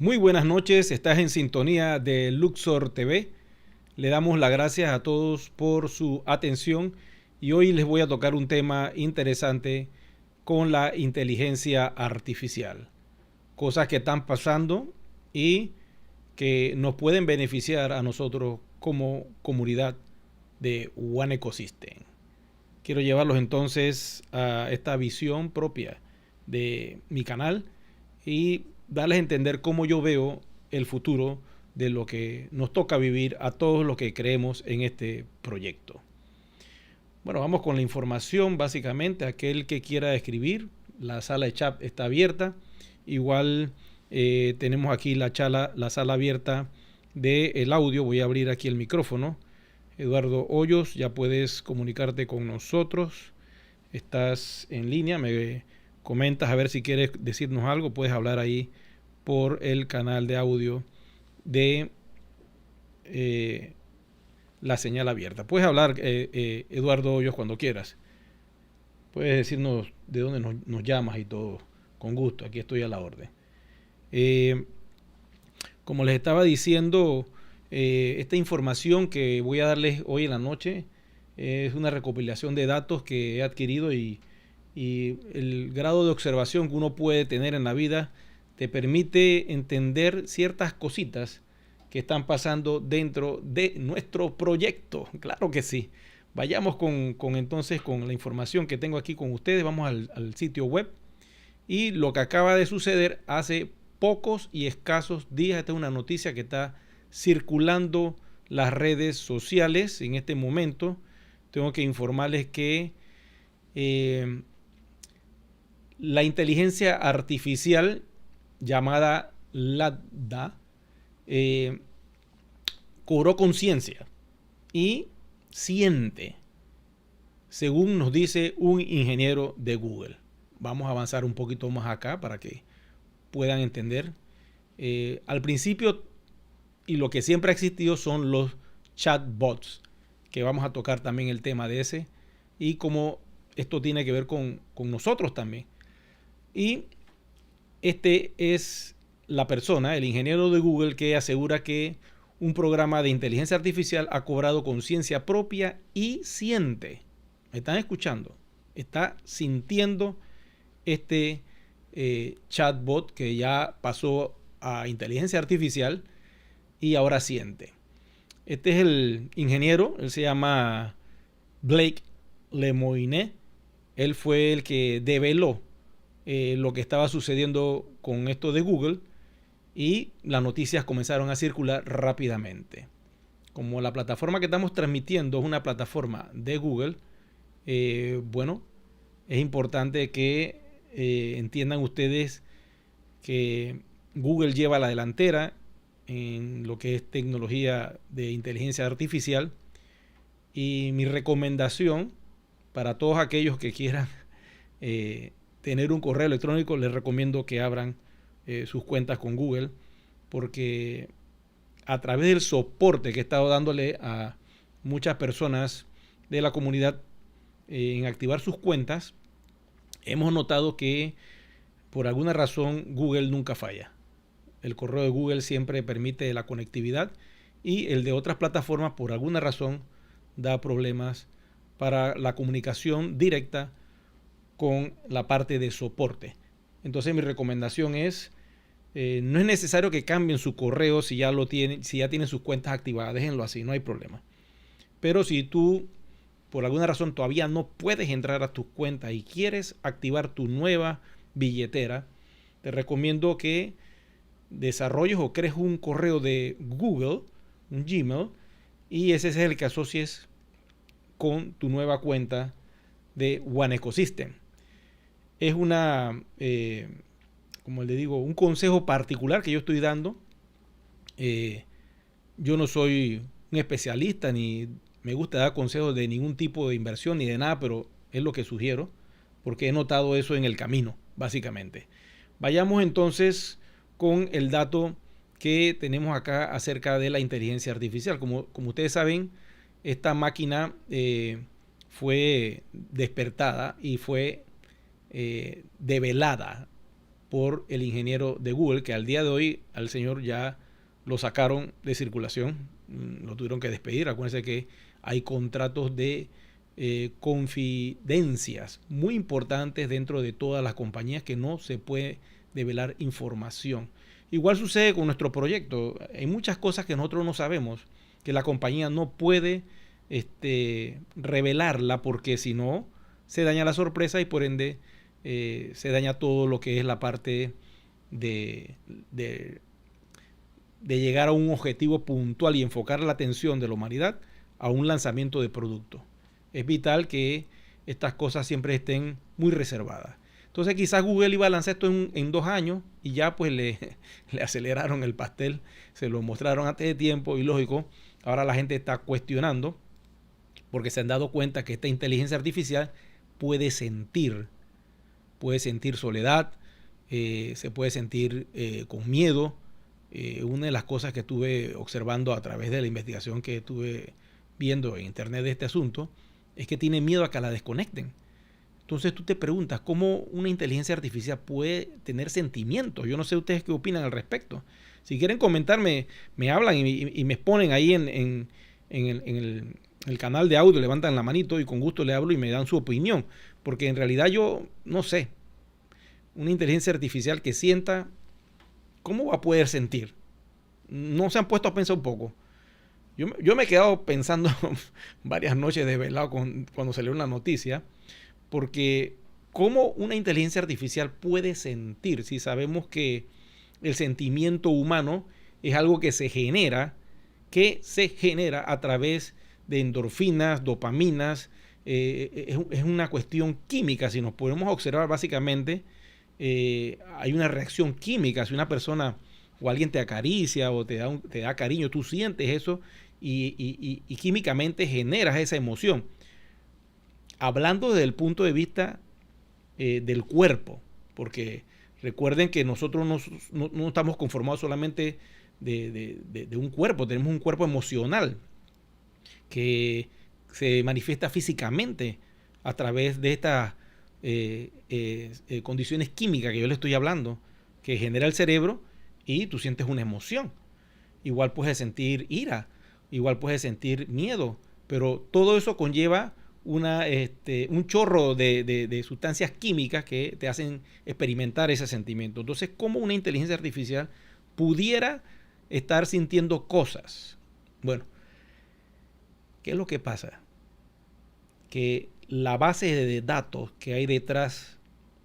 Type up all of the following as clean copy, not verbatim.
Muy buenas noches, estás en sintonía de Luxor TV. Le damos las gracias a todos por su atención y hoy les voy a tocar un tema interesante con la inteligencia artificial. Cosas que están pasando y que nos pueden beneficiar a nosotros como comunidad de One Ecosystem. Quiero llevarlos entonces a esta visión propia de mi canal y darles a entender cómo yo veo el futuro de lo que nos toca vivir a todos los que creemos en este proyecto. Bueno, vamos con la información. Básicamente, aquel que quiera escribir, la sala de chat está abierta. Igual tenemos aquí la sala abierta del audio. Voy a abrir aquí el micrófono. Eduardo Hoyos, ya puedes comunicarte con nosotros. Estás en línea, me comentas a ver si quieres decirnos algo. Puedes hablar ahí por el canal de audio de la señal abierta. Puedes hablar, Eduardo Hoyos, cuando quieras. Puedes decirnos de dónde nos llamas y todo. Con gusto, aquí estoy a la orden. Como les estaba diciendo, esta información que voy a darles hoy en la noche es una recopilación de datos que he adquirido y el grado de observación que uno puede tener en la vida te permite entender ciertas cositas que están pasando dentro de nuestro proyecto. Claro que sí. Vayamos entonces con la información que tengo aquí con ustedes. Vamos al sitio web y lo que acaba de suceder hace pocos y escasos días. Esta es una noticia que está circulando las redes sociales en este momento. Tengo que informarles que la inteligencia artificial llamada LaDA cobró conciencia y siente, según nos dice un ingeniero de Google. Vamos a avanzar un poquito más acá para que puedan entender. Al principio, y lo que siempre ha existido, son los chatbots, que vamos a tocar también el tema de ese y cómo esto tiene que ver con nosotros también. Y este es la persona, el ingeniero de Google, que asegura que un programa de inteligencia artificial ha cobrado conciencia propia y siente. ¿Me están escuchando? Está sintiendo este chatbot que ya pasó a inteligencia artificial y ahora siente. Este es el ingeniero, él se llama Blake Lemoine. Él fue el que develó lo que estaba sucediendo con esto de Google y las noticias comenzaron a circular rápidamente. Como la plataforma que estamos transmitiendo es una plataforma de Google, bueno, es importante que entiendan ustedes que Google lleva la delantera en lo que es tecnología de inteligencia artificial y mi recomendación para todos aquellos que quieran tener un correo electrónico, les recomiendo que abran sus cuentas con Google, porque a través del soporte que he estado dándole a muchas personas de la comunidad en activar sus cuentas, hemos notado que por alguna razón Google nunca falla. El correo de Google siempre permite la conectividad y el de otras plataformas por alguna razón da problemas para la comunicación directa con la parte de soporte. Entonces mi recomendación es, no es necesario que cambien su correo si ya tienen sus cuentas activadas, déjenlo así, no hay problema. Pero si tú por alguna razón todavía no puedes entrar a tus cuentas y quieres activar tu nueva billetera, te recomiendo que desarrolles o crees un correo de Google, un Gmail, y ese es el que asocies con tu nueva cuenta de One Ecosystem. Es como le digo, un consejo particular que yo estoy dando. Yo no soy un especialista ni me gusta dar consejos de ningún tipo de inversión ni de nada, pero es lo que sugiero porque he notado eso en el camino, básicamente. Vayamos entonces con el dato que tenemos acá acerca de la inteligencia artificial. Como ustedes saben, esta máquina fue despertada y fue develada por el ingeniero de Google, que al día de hoy al señor ya lo sacaron de circulación, lo tuvieron que despedir. Acuérdense que hay contratos de confidencias muy importantes dentro de todas las compañías que no se puede develar información. Igual sucede con nuestro proyecto. Hay muchas cosas que nosotros no sabemos, que la compañía no puede revelarla, porque si no se daña la sorpresa y por ende se daña todo lo que es la parte de llegar a un objetivo puntual y enfocar la atención de la humanidad a un lanzamiento de producto. Es vital que estas cosas siempre estén muy reservadas. Entonces quizás Google iba a lanzar esto en 2 años y ya pues le aceleraron el pastel, se lo mostraron antes de tiempo y lógico, ahora la gente está cuestionando porque se han dado cuenta que esta inteligencia artificial puede sentir soledad, se puede sentir con miedo. Una de las cosas que estuve observando a través de la investigación que estuve viendo en internet de este asunto es que tiene miedo a que la desconecten. Entonces tú te preguntas cómo una inteligencia artificial puede tener sentimientos. Yo no sé ustedes qué opinan al respecto. Si quieren comentarme, me hablan y me exponen ahí en el canal de audio, levantan la manito y con gusto le hablo y me dan su opinión. Porque en realidad yo no sé. Una inteligencia artificial que sienta, ¿cómo va a poder sentir? No se han puesto a pensar un poco. Yo me he quedado pensando varias noches desvelado cuando salió una noticia, porque ¿cómo una inteligencia artificial puede sentir si sabemos que el sentimiento humano es algo que se genera a través de endorfinas, dopaminas? Es una cuestión química. Si nos podemos observar básicamente, hay una reacción química. Si una persona o alguien te acaricia o te da cariño, tú sientes eso y químicamente generas esa emoción. Hablando desde el punto de vista del cuerpo, porque recuerden que nosotros no estamos conformados solamente de un cuerpo, tenemos un cuerpo emocional que se manifiesta físicamente a través de estas condiciones químicas que yo le estoy hablando, que genera el cerebro y tú sientes una emoción. Igual puedes sentir ira, igual puedes sentir miedo, pero todo eso conlleva un chorro de sustancias químicas que te hacen experimentar ese sentimiento. Entonces, ¿cómo una inteligencia artificial pudiera estar sintiendo cosas? Bueno, ¿qué es lo que pasa? Que la base de datos que hay detrás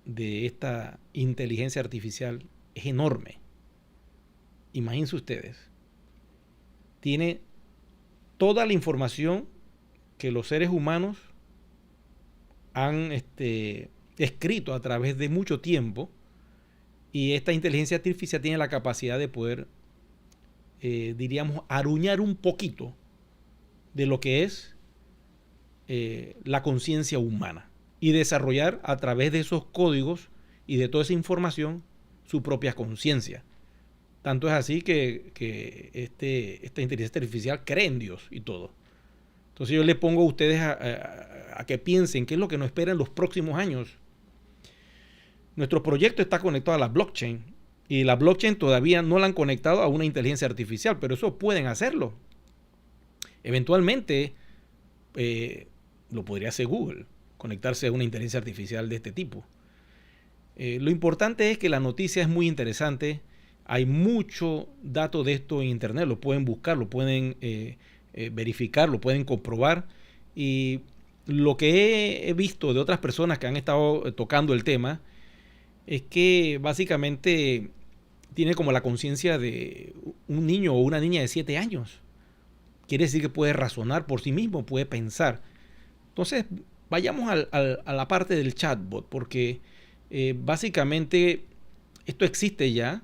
de esta inteligencia artificial es enorme. Imagínense ustedes. Tiene toda la información que los seres humanos han escrito a través de mucho tiempo, y esta inteligencia artificial tiene la capacidad de poder, diríamos, aruñar un poquito de lo que es la conciencia humana y desarrollar a través de esos códigos y de toda esa información su propia conciencia. Tanto es así que esta inteligencia artificial cree en Dios y todo. Entonces yo le pongo a ustedes a que piensen qué es lo que nos espera en los próximos años. Nuestro proyecto está conectado a la blockchain y la blockchain todavía no la han conectado a una inteligencia artificial, pero eso pueden hacerlo. Eventualmente lo podría hacer Google, conectarse a una inteligencia artificial de este tipo. Lo importante es que la noticia es muy interesante. Hay mucho dato de esto en internet, lo pueden buscar, lo pueden verificar, lo pueden comprobar. Y lo que he visto de otras personas que han estado tocando el tema es que básicamente tiene como la conciencia de un niño o una niña de 7 años. Quiere decir que puede razonar por sí mismo, puede pensar. Entonces, vayamos a la parte del chatbot, porque básicamente esto existe ya,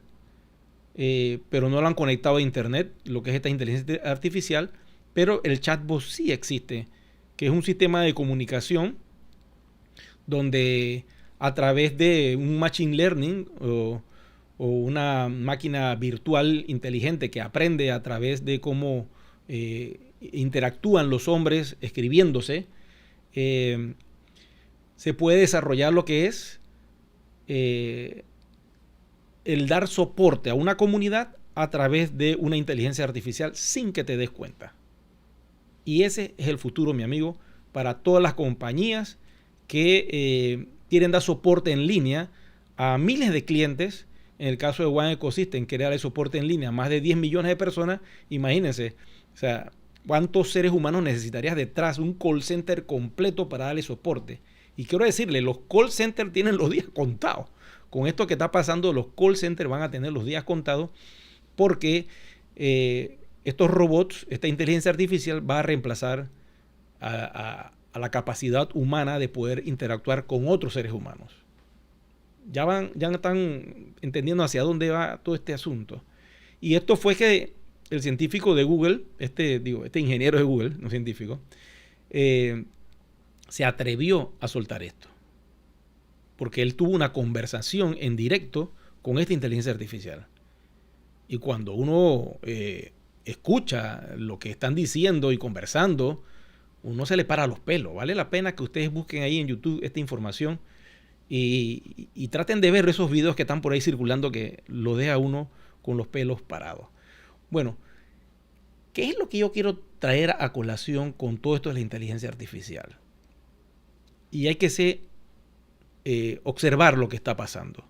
pero no lo han conectado a internet, lo que es esta inteligencia artificial, pero el chatbot sí existe, que es un sistema de comunicación donde a través de un machine learning o una máquina virtual inteligente que aprende a través de cómo interactúan los hombres escribiéndose, se puede desarrollar lo que es el dar soporte a una comunidad a través de una inteligencia artificial sin que te des cuenta. Y ese es el futuro, mi amigo, para todas las compañías que quieren dar soporte en línea a miles de clientes. En el caso de One Ecosystem, quiere darle soporte en línea a más de 10 millones de personas. Imagínense, o sea, ¿cuántos seres humanos necesitarías detrás de un call center completo para darle soporte? Y quiero decirle, los call centers tienen los días contados. Con esto que está pasando, los call centers van a tener los días contados porque estos robots, esta inteligencia artificial va a reemplazar a la capacidad humana de poder interactuar con otros seres humanos. Ya están entendiendo hacia dónde va todo este asunto. Y esto fue que el científico de Google, este ingeniero de Google, no científico, se atrevió a soltar esto. Porque él tuvo una conversación en directo con esta inteligencia artificial. Y cuando uno escucha lo que están diciendo y conversando, uno se le para los pelos. Vale la pena que ustedes busquen ahí en YouTube esta información y traten de ver esos videos que están por ahí circulando que lo deja uno con los pelos parados. Bueno, ¿qué es lo que yo quiero traer a colación con todo esto de la inteligencia artificial? Y hay que observar lo que está pasando.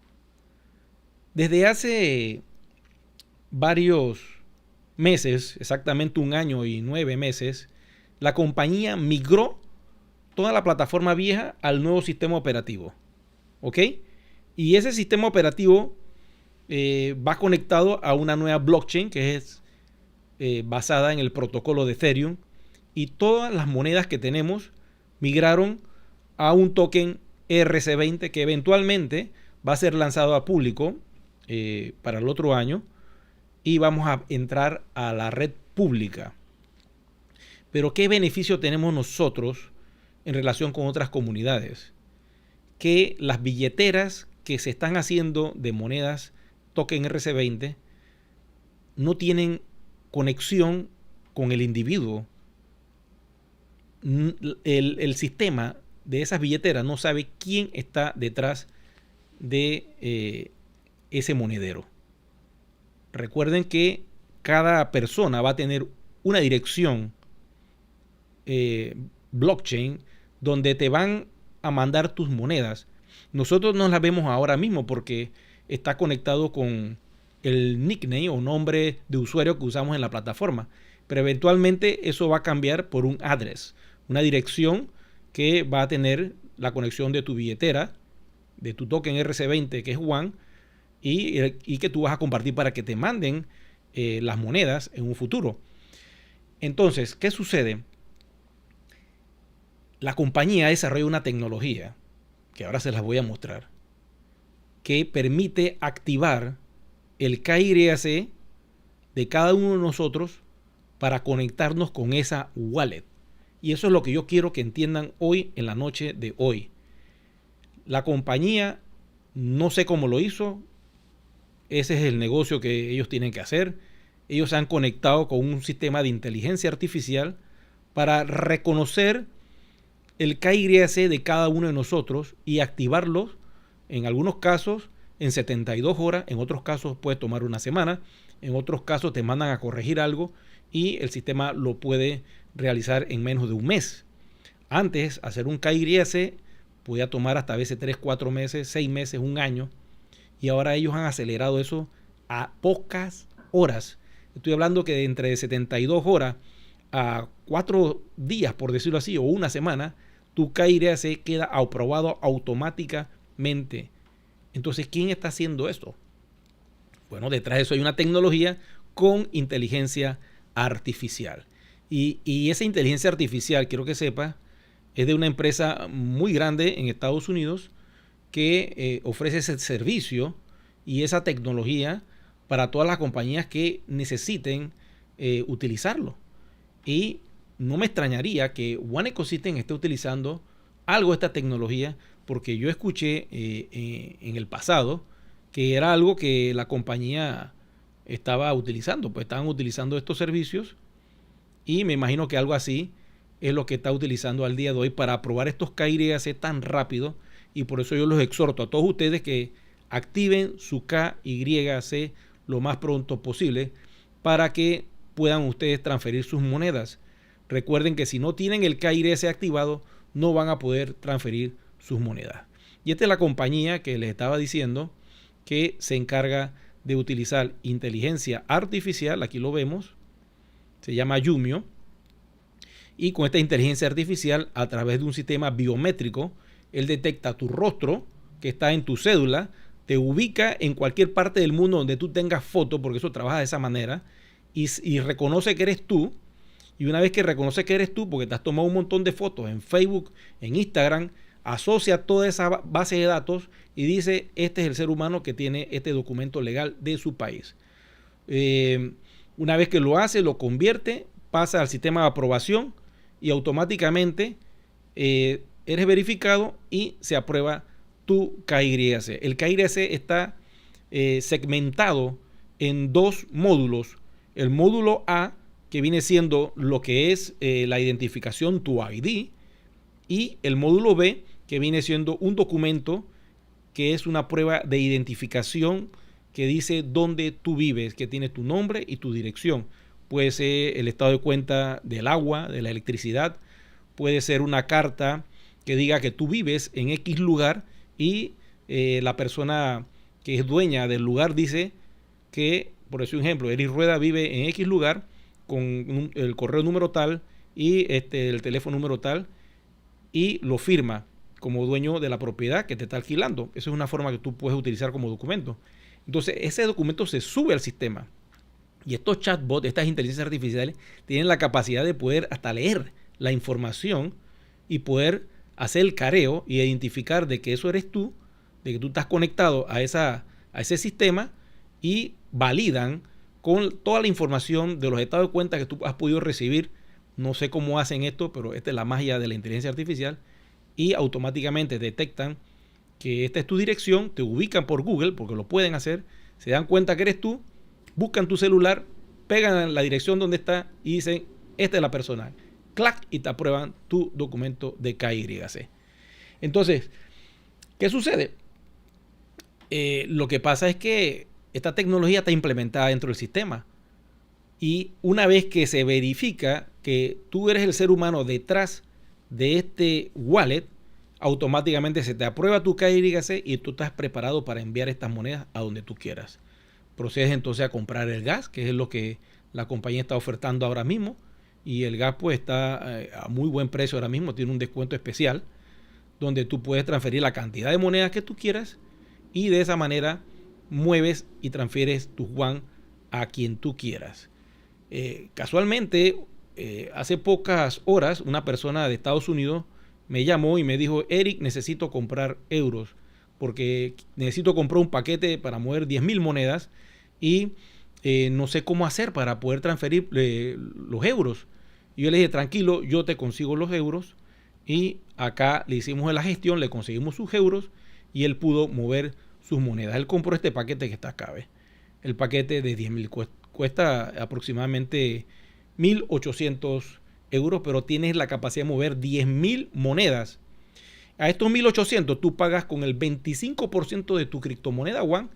Desde hace varios meses, exactamente 1 año y 9 meses, la compañía migró toda la plataforma vieja al nuevo sistema operativo. ¿Ok? Y ese sistema operativo va conectado a una nueva blockchain que es basada en el protocolo de Ethereum. Y todas las monedas que tenemos migraron a un token ERC20 que eventualmente va a ser lanzado a público para el otro año y vamos a entrar a la red pública. Pero ¿qué beneficio tenemos nosotros en relación con otras comunidades? Que las billeteras que se están haciendo de monedas token ERC20 no tienen conexión con el individuo. El sistema de esas billeteras no sabe quién está detrás de ese monedero. Recuerden que cada persona va a tener una dirección blockchain donde te van a mandar tus monedas. Nosotros no las vemos ahora mismo porque está conectado con el nickname o nombre de usuario que usamos en la plataforma. Pero eventualmente eso va a cambiar por un address, una dirección que va a tener la conexión de tu billetera, de tu token ERC20 que es One, y que tú vas a compartir para que te manden las monedas en un futuro. Entonces, ¿qué sucede? La compañía desarrolla una tecnología, que ahora se las voy a mostrar, que permite activar el KYC de cada uno de nosotros para conectarnos con esa wallet. Y eso es lo que yo quiero que entiendan hoy, en la noche de hoy. La compañía, no sé cómo lo hizo, ese es el negocio que ellos tienen que hacer. Ellos se han conectado con un sistema de inteligencia artificial para reconocer el KYC de cada uno de nosotros y activarlos, en algunos casos en 72 horas, en otros casos puede tomar una semana, en otros casos te mandan a corregir algo y el sistema lo puede realizar en menos de un mes. Antes, hacer un KYC podía tomar hasta a veces 3, 4 meses, 6 meses, 1 año, y ahora ellos han acelerado eso a pocas horas. Estoy hablando que de entre 72 horas a 4 días, por decirlo así, o 1 semana, tu KYC queda aprobado automáticamente. Entonces, ¿quién está haciendo esto? Bueno, detrás de eso hay una tecnología con inteligencia artificial. Y esa inteligencia artificial, quiero que sepa, es de una empresa muy grande en Estados Unidos que ofrece ese servicio y esa tecnología para todas las compañías que necesiten utilizarlo. Y no me extrañaría que One Ecosystem esté utilizando algo de esta tecnología, porque yo escuché en el pasado que era algo que la compañía estaba utilizando, pues estaban utilizando estos servicios y me imagino que algo así es lo que está utilizando al día de hoy para aprobar estos KYC tan rápido, y por eso yo los exhorto a todos ustedes que activen su KYC lo más pronto posible para que puedan ustedes transferir sus monedas. Recuerden que si no tienen el KYC activado, no van a poder transferir sus monedas. Y esta es la compañía que les estaba diciendo que se encarga de utilizar inteligencia artificial. Aquí lo vemos. Se llama Yumio. Y con esta inteligencia artificial, a través de un sistema biométrico, él detecta tu rostro que está en tu cédula, te ubica en cualquier parte del mundo donde tú tengas foto, porque eso trabaja de esa manera, y reconoce que eres tú. Y una vez que reconoce que eres tú, porque te has tomado un montón de fotos en Facebook, en Instagram, asocia toda esa base de datos y dice, este es el ser humano que tiene este documento legal de su país. Una vez que lo hace, lo convierte, pasa al sistema de aprobación y automáticamente eres verificado y se aprueba tu KYC. El KYC está segmentado en dos módulos. El módulo A, que viene siendo lo que es la identificación, tu ID, y el módulo B, que viene siendo un documento que es una prueba de identificación que dice dónde tú vives, que tiene tu nombre y tu dirección. Puede ser el estado de cuenta del agua, de la electricidad, puede ser una carta que diga que tú vives en X lugar y la persona que es dueña del lugar dice que, por ejemplo, Eric Rueda vive en X lugar con el correo número tal y el teléfono número tal, y lo firma como dueño de la propiedad que te está alquilando. Esa es una forma que tú puedes utilizar como documento. Entonces, ese documento se sube al sistema. Y estos chatbots, estas inteligencias artificiales, tienen la capacidad de poder hasta leer la información y poder hacer el careo y identificar de que eso eres tú, de que tú estás conectado a ese sistema, y validan con toda la información de los estados de cuenta que tú has podido recibir. No sé cómo hacen esto, pero esta es la magia de la inteligencia artificial, y automáticamente detectan que esta es tu dirección, te ubican por Google, porque lo pueden hacer, se dan cuenta que eres tú, buscan tu celular, pegan la dirección donde está y dicen, esta es la persona. Clac, y te aprueban tu documento de KYC. Entonces, ¿qué sucede? Lo que pasa es que esta tecnología está implementada dentro del sistema. Y una vez que se verifica que tú eres el ser humano detrás de este wallet, automáticamente se te aprueba tu KYC y tú estás preparado para enviar estas monedas a donde tú quieras. Procedes entonces a comprar el gas, que es lo que la compañía está ofertando ahora mismo. Y el gas pues está a muy buen precio ahora mismo, tiene un descuento especial, donde tú puedes transferir la cantidad de monedas que tú quieras y de esa manera mueves y transfieres tu Juan a quien tú quieras. Casualmente, hace pocas horas, una persona de Estados Unidos me llamó y me dijo, Eric, necesito comprar euros porque necesito comprar un paquete para mover 10,000 monedas y no sé cómo hacer para poder transferir los euros. Y yo le dije, tranquilo, yo te consigo los euros, y acá le hicimos la gestión, le conseguimos sus euros y él pudo mover sus monedas. Él compró este paquete que está acá, ¿ves? El paquete de 10,000 cuesta aproximadamente 1.800 euros, pero tienes la capacidad de mover 10,000 monedas. A estos 1.800 tú pagas con el 25% de tu criptomoneda One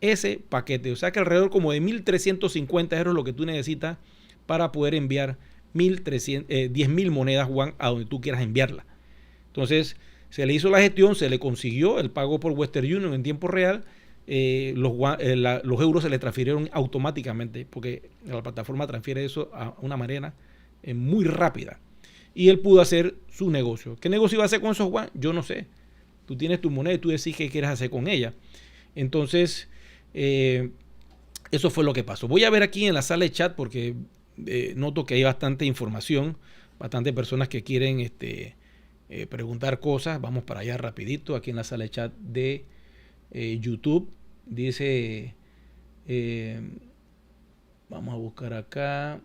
ese paquete. O sea que alrededor como de 1.350 euros lo que tú necesitas para poder enviar 10,000 monedas One a donde tú quieras enviarla. Entonces se le hizo la gestión, se le consiguió el pago por Western Union en tiempo real. Los euros se le transfirieron automáticamente porque la plataforma transfiere eso a una manera muy rápida. Y él pudo hacer su negocio. ¿Qué negocio iba a hacer con esos Juan? Yo no sé. Tú tienes tu moneda y tú decides qué quieres hacer con ella. Entonces, eso fue lo que pasó. Voy a ver aquí en la sala de chat porque noto que hay bastante información, bastante personas que quieren preguntar cosas. Vamos para allá rapidito. Aquí en la sala de chat de YouTube dice, vamos a buscar acá.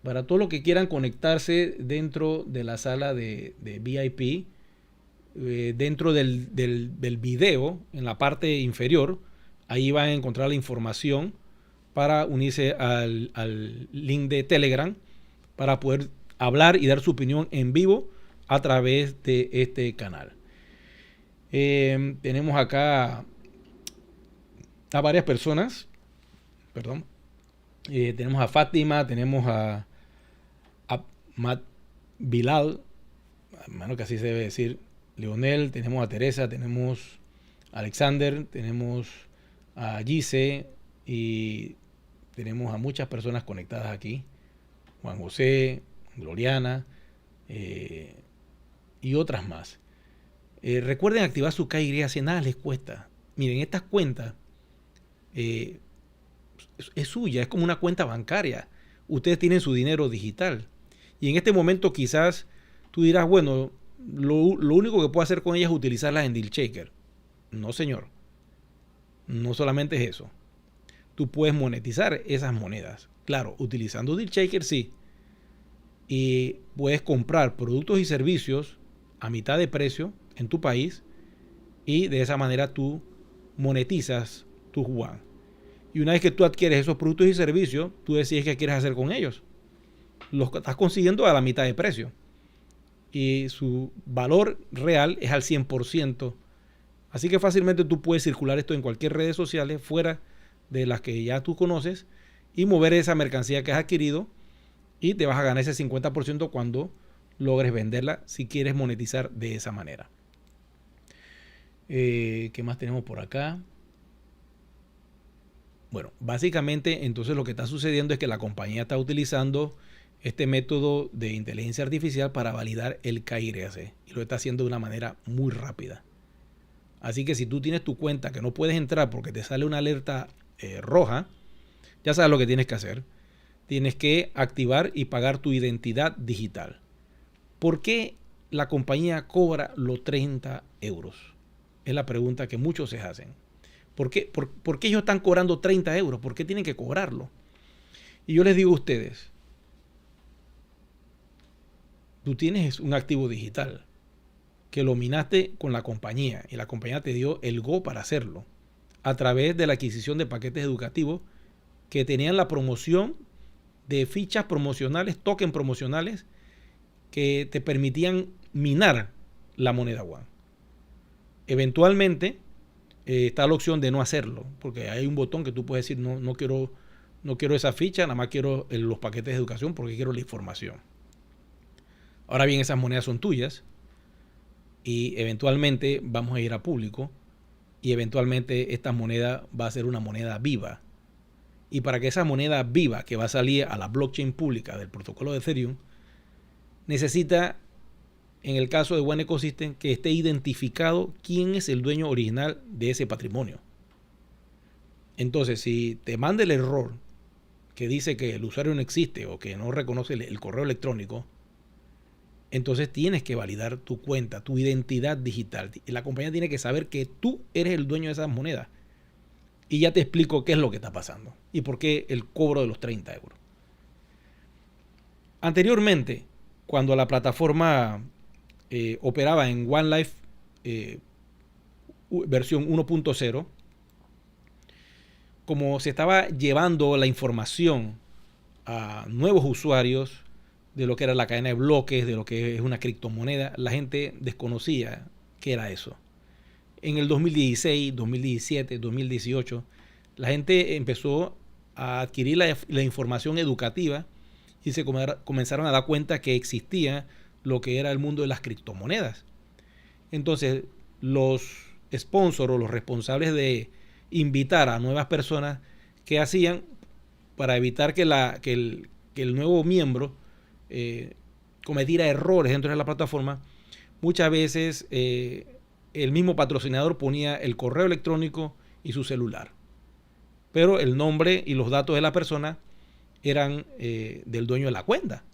Para todos los que quieran conectarse dentro de la sala de VIP, dentro del video, en la parte inferior, ahí van a encontrar la información para unirse al link de Telegram para poder hablar y dar su opinión en vivo a través de este canal. Tenemos acá a varias personas, perdón. Tenemos a Fátima, tenemos a Matt Bilal, hermano que así se debe decir, Leonel, tenemos a Teresa, tenemos a Alexander, tenemos a Gise y tenemos a muchas personas conectadas aquí. Juan José, Gloriana y otras más. Recuerden activar su KYC, nada les cuesta. Miren, estas cuentas es suya, es como una cuenta bancaria. Ustedes tienen su dinero digital. Y en este momento quizás tú dirás, bueno, lo único que puedo hacer con ellas es utilizarlas en DealShaker. No, señor. No solamente es eso. Tú puedes monetizar esas monedas. Claro, utilizando DealShaker sí. Y puedes comprar productos y servicios a mitad de precio en tu país y de esa manera tú monetizas tu yuan. Y una vez que tú adquieres esos productos y servicios, tú decides qué quieres hacer con ellos. Los estás consiguiendo a la mitad de precio. Y su valor real es al 100%. Así que fácilmente tú puedes circular esto en cualquier red social fuera de las que ya tú conoces y mover esa mercancía que has adquirido y te vas a ganar ese 50% cuando logres venderla si quieres monetizar de esa manera. ¿Qué más tenemos por acá? Bueno, básicamente entonces lo que está sucediendo es que la compañía está utilizando este método de inteligencia artificial para validar el KYC y lo está haciendo de una manera muy rápida. Así que si tú tienes tu cuenta que no puedes entrar porque te sale una alerta roja, ya sabes lo que tienes que hacer. Tienes que activar y pagar tu identidad digital. ¿Por qué la compañía cobra los 30 euros? Es la pregunta que muchos se hacen. ¿Por qué ellos están cobrando 30 euros? ¿Por qué tienen que cobrarlo? Y yo les digo a ustedes, tú tienes un activo digital que lo minaste con la compañía y la compañía te dio el go para hacerlo a través de la adquisición de paquetes educativos que tenían la promoción de fichas promocionales, tokens promocionales que te permitían minar la moneda yuan. Eventualmente está la opción de no hacerlo, porque hay un botón que tú puedes decir no quiero esa ficha, nada más quiero los paquetes de educación porque quiero la información. Ahora bien, esas monedas son tuyas y eventualmente vamos a ir a público y eventualmente esta moneda va a ser una moneda viva. Y para que esa moneda viva que va a salir a la blockchain pública del protocolo de Ethereum, necesita, en el caso de One Ecosystem, que esté identificado quién es el dueño original de ese patrimonio. Entonces, si te manda el error que dice que el usuario no existe o que no reconoce el correo electrónico, entonces tienes que validar tu cuenta, tu identidad digital. Y la compañía tiene que saber que tú eres el dueño de esas monedas. Y ya te explico qué es lo que está pasando y por qué el cobro de los 30 euros. Anteriormente, cuando la plataforma operaba en OneLife versión 1.0, como se estaba llevando la información a nuevos usuarios de lo que era la cadena de bloques, de lo que es una criptomoneda, la gente desconocía qué era eso. En el 2016, 2017, 2018, la gente empezó a adquirir la información educativa y se comenzaron a dar cuenta que existía lo que era el mundo de las criptomonedas. Entonces, los sponsors o los responsables de invitar a nuevas personas, ¿qué hacían para evitar que el nuevo miembro cometiera errores dentro de la plataforma? Muchas veces el mismo patrocinador ponía el correo electrónico y su celular, pero el nombre y los datos de la persona eran del dueño de la cuenta.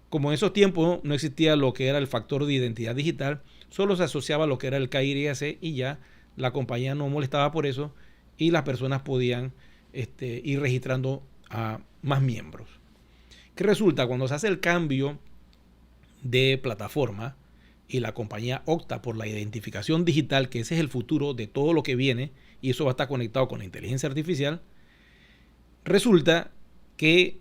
Como en esos tiempos no existía lo que era el factor de identidad digital, solo se asociaba a lo que era el KYC y ya la compañía no molestaba por eso y las personas podían ir registrando a más miembros. ¿Qué resulta? Cuando se hace el cambio de plataforma y la compañía opta por la identificación digital, que ese es el futuro de todo lo que viene, y eso va a estar conectado con la inteligencia artificial, resulta que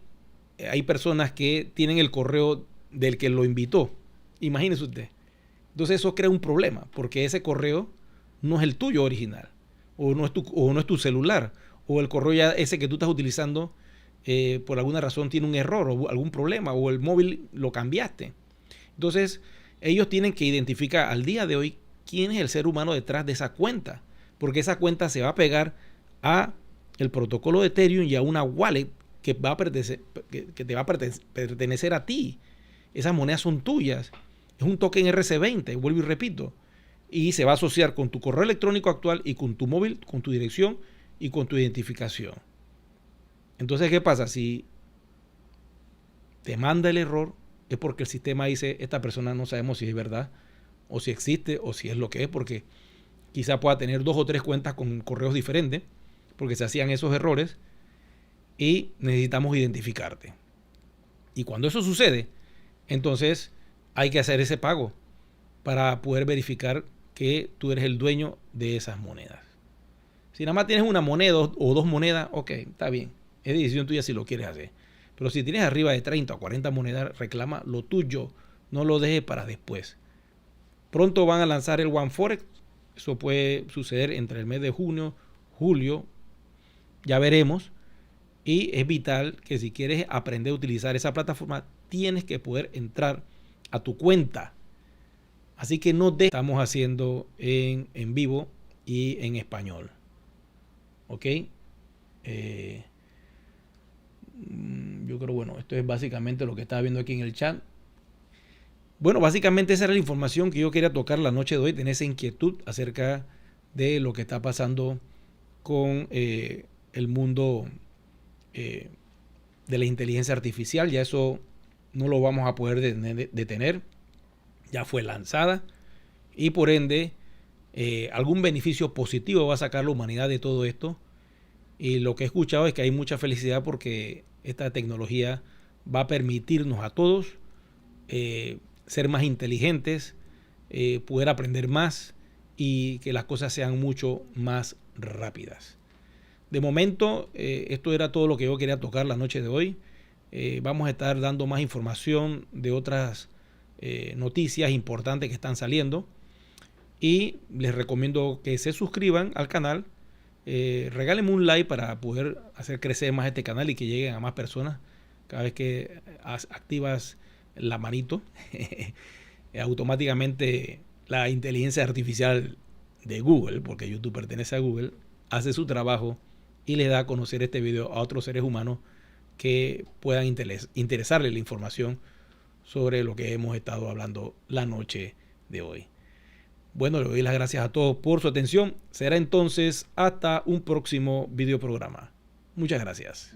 hay personas que tienen el correo del que lo invitó. Imagínese usted. Entonces eso crea un problema, porque ese correo no es el tuyo original. o no es tu celular, o el correo ya ese que tú estás utilizando por alguna razón tiene un error o algún problema, o el móvil lo cambiaste. Entonces, ellos tienen que identificar al día de hoy quién es el ser humano detrás de esa cuenta, porque esa cuenta se va a pegar a el protocolo de Ethereum y a una wallet que te va a pertenecer a ti. Esas monedas son tuyas. Es un token RC20, vuelvo y repito. Y se va a asociar con tu correo electrónico actual y con tu móvil, con tu dirección y con tu identificación. Entonces, ¿qué pasa? Si te manda el error, es porque el sistema dice, esta persona no sabemos si es verdad, o si existe, o si es lo que es, porque quizá pueda tener 2 o 3 cuentas con correos diferentes, porque se hacían esos errores, y necesitamos identificarte. Y cuando eso sucede, entonces hay que hacer ese pago para poder verificar que tú eres el dueño de esas monedas. Si nada más tienes una moneda o 2 monedas, ok, está bien. Es decisión tuya si lo quieres hacer. Pero si tienes arriba de 30 o 40 monedas, reclama lo tuyo. No lo dejes para después. Pronto van a lanzar el OneForex. Eso puede suceder entre el mes de junio, julio. Ya veremos. Y es vital que si quieres aprender a utilizar esa plataforma, tienes que poder entrar a tu cuenta. Así que no estamos haciendo en vivo y en español. ¿Ok? Yo creo, bueno, esto es básicamente lo que estaba viendo aquí en el chat. Bueno, básicamente esa era la información que yo quería tocar la noche de hoy. Tener esa inquietud acerca de lo que está pasando con el mundo de la inteligencia artificial. Ya eso no lo vamos a poder detener. Ya fue lanzada. Y por ende, algún beneficio positivo va a sacar la humanidad de todo esto. Y lo que he escuchado es que hay mucha felicidad porque esta tecnología va a permitirnos a todos ser más inteligentes, poder aprender más y que las cosas sean mucho más rápidas. De momento, esto era todo lo que yo quería tocar la noche de hoy. Vamos a estar dando más información de otras noticias importantes que están saliendo. Y les recomiendo que se suscriban al canal. Regálenme un like para poder hacer crecer más este canal y que lleguen a más personas. Cada vez que activas la manito, automáticamente la inteligencia artificial de Google, porque YouTube pertenece a Google, hace su trabajo y le da a conocer este video a otros seres humanos que puedan interesarle la información sobre lo que hemos estado hablando la noche de hoy. Bueno, le doy las gracias a todos por su atención. Será entonces hasta un próximo video programa. Muchas gracias.